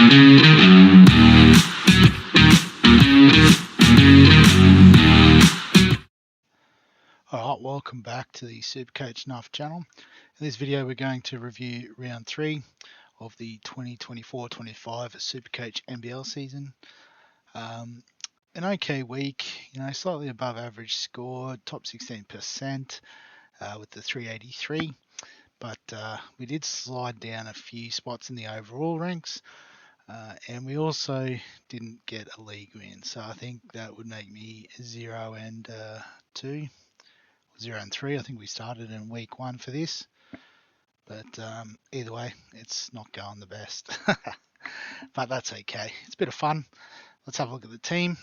Alright, welcome back to the SuperCoach Nuff channel. In this video we're going to review round 3 of the 2024-25 SuperCoach NBL season. An okay week, slightly above average score, top 16% with the 383, but we did slide down a few spots in the overall ranks, and we also didn't get a league win, so I think that would make me 0 and 2. 0 and 3. I think we started in week 1 for this, but either way, it's not going the best. But that's okay. It's a bit of fun. Let's have a look at the team.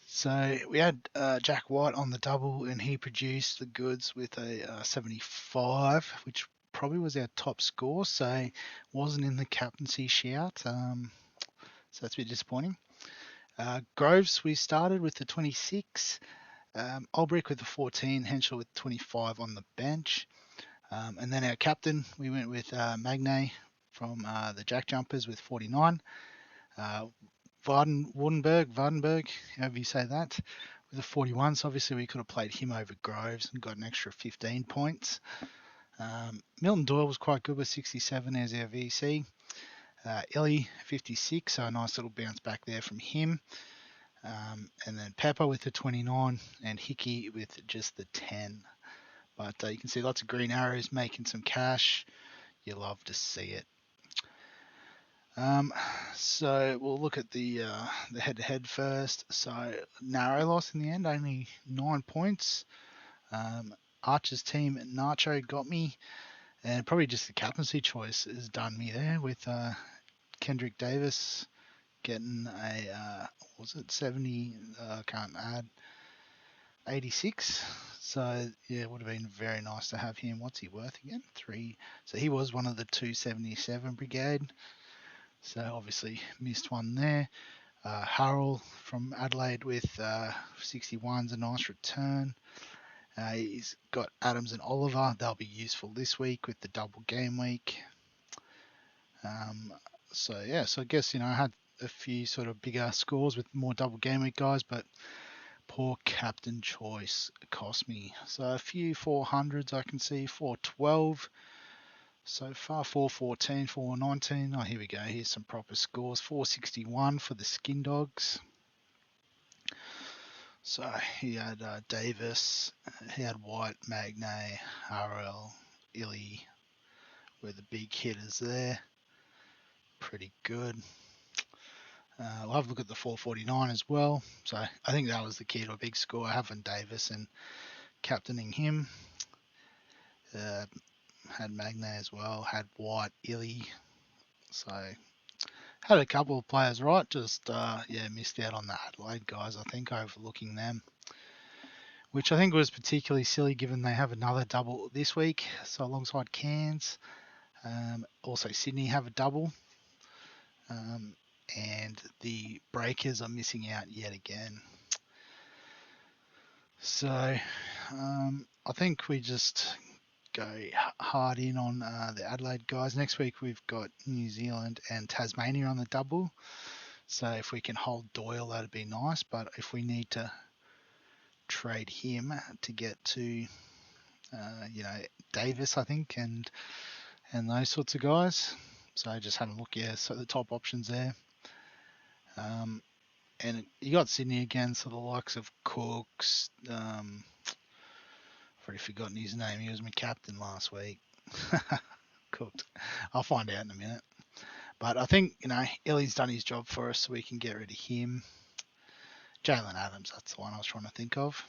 So we had Jack White on the double, and he produced the goods with a 75, which probably was our top score. So wasn't in the captaincy shout. So that's a bit disappointing. Groves, we started with the 26. Ulbrich with the 14, Henschel with 25 on the bench. And then our captain, we went with Magne from the Jack Jumpers with 49. Vardenberg, however you say that, with a 41. So obviously we could have played him over Groves and got an extra 15 points. Milton Doyle was quite good with 67 as our VC. Illy, 56, so a nice little bounce back there from him. And then Pepper with the 29 and Hickey with just the 10. But you can see lots of green arrows making some cash. You love to see it. So we'll look at the head-to-head first. So narrow loss in the end, only 9 points. Archer's team, Nacho got me, and probably just the captaincy choice has done me there with Kendrick Davis getting a, was it 70? Can't add 86. So yeah, it would have been very nice to have him. What's he worth again? 3. So he was one of the 277 brigade. So obviously missed one there. Harrell from Adelaide with 61's a nice return. He's got Adams and Oliver. They'll be useful this week with the double game week. So yeah, so I guess I had a few sort of bigger scores with more double game week guys, but poor captain choice cost me. So a few 400s I can see, 412 so far, 414, 419. Oh, here we go. Here's some proper scores. 461 for the Skin Dogs. So he had Davis, he had White, Magne, RL, Illy were the big hitters there. Pretty good. We'll have a look at the 449 as well. So I think that was the key to a big score, having Davis and captaining him. Had Magne as well, had White, Illy. So had a couple of players right, just missed out on the Adelaide guys, I think, overlooking them. Which I think was particularly silly given they have another double this week. So alongside Cairns. Also Sydney have a double. And the Breakers are missing out yet again. So I think we just go hard in on the Adelaide guys. Next week we've got New Zealand and Tasmania on the double. So if we can hold Doyle, that'd be nice. But if we need to trade him to get to, Davis, I think, and those sorts of guys. So just have a look, so the top options there. And you got Sydney again, so the likes of Cooks. I've already forgotten his name. He was my captain last week. Cooked. I'll find out in a minute. But I think, Illy's done his job for us, so we can get rid of him. Jalen Adams, that's the one I was trying to think of.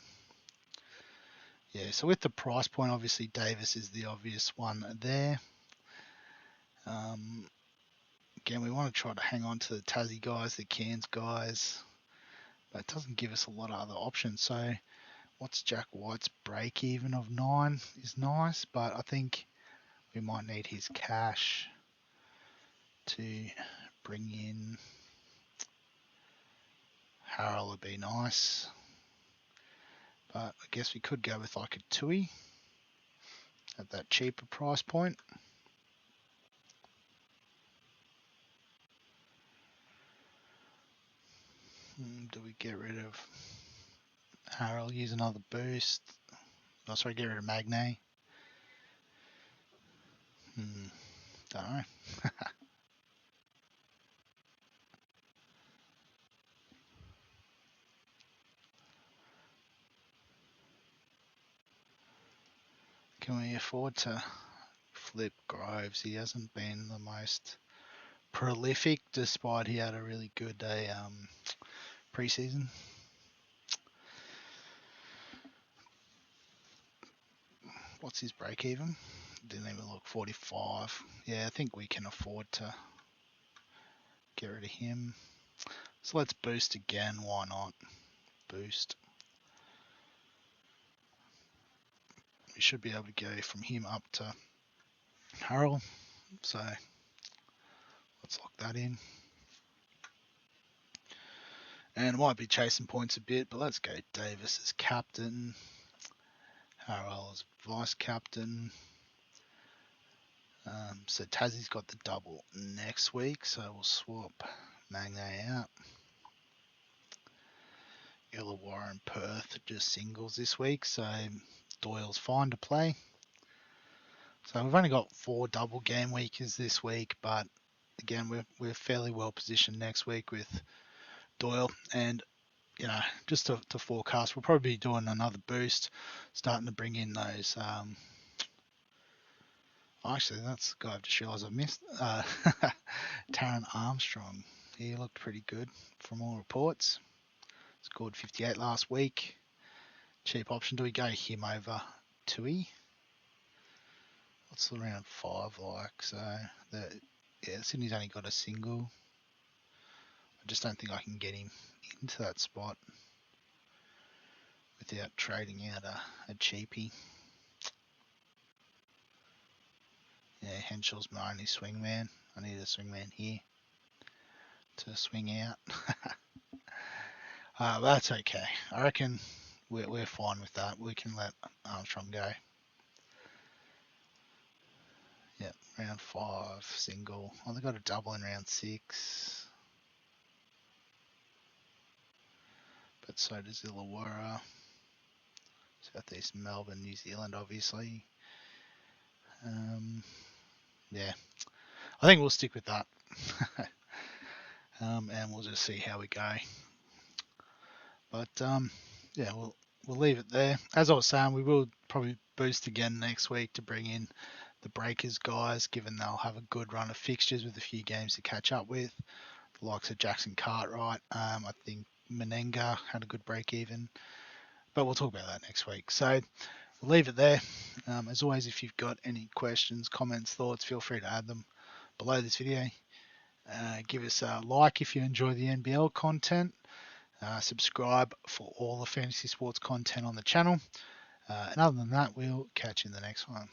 Yeah, so with the price point, obviously Davis is the obvious one there. Again, we want to try to hang on to the Tassie guys, the Cairns guys, but it doesn't give us a lot of other options. So what's Jack White's break even of 9 is nice, but I think we might need his cash to bring in. Harrell would be nice, but I guess we could go with like a Tui at that cheaper price point. Do we get rid of Harold? Use another boost. Oh, sorry, get rid of Magne. Don't know. Can we afford to flip Groves? He hasn't been the most prolific, despite he had a really good day preseason. What's his break even? Didn't even look. 45. Yeah, I think we can afford to get rid of him. So let's boost again. Why not? Boost. We should be able to go from him up to Harold. So let's lock that in. And I might be chasing points a bit, but let's go Davis as captain. Harold as vice captain. So Tassie's got the double next week, so we'll swap Magne out. Illawarra and Perth just singles this week, so Doyle's fine to play. So we've only got 4 double game weekers this week, but again we're fairly well positioned next week with Doyle. And just to forecast, we'll probably be doing another boost, starting to bring in those. Actually, that's the guy I've just realised I've missed. Taron Armstrong. He looked pretty good from all reports. Scored 58 last week. Cheap option. Do we go him over Tui? What's the round 5 like? So, Sydney's only got a single. I just don't think I can get him into that spot without trading out a cheapie. Yeah, Henschel's my only swingman. I need a swingman here to swing out. But that's okay. I reckon we're fine with that. We can let Armstrong go. Yep, round 5, single. Oh, they got a double in round 6. But so does Illawarra. Southeast Melbourne, New Zealand, obviously. Yeah, I think we'll stick with that. And we'll just see how we go. But yeah, we'll leave it there. As I was saying, we will probably boost again next week to bring in the Breakers guys, given they'll have a good run of fixtures with a few games to catch up with. The likes of Jackson Cartwright. I think Menenga had a good break even. But we'll talk about that next week. So we'll leave it there. As always, if you've got any questions, comments, thoughts, feel free to add them below this video. Give us a like if you enjoy the NBL content. Subscribe for all the fantasy sports content on the channel. And other than that, we'll catch you in the next one.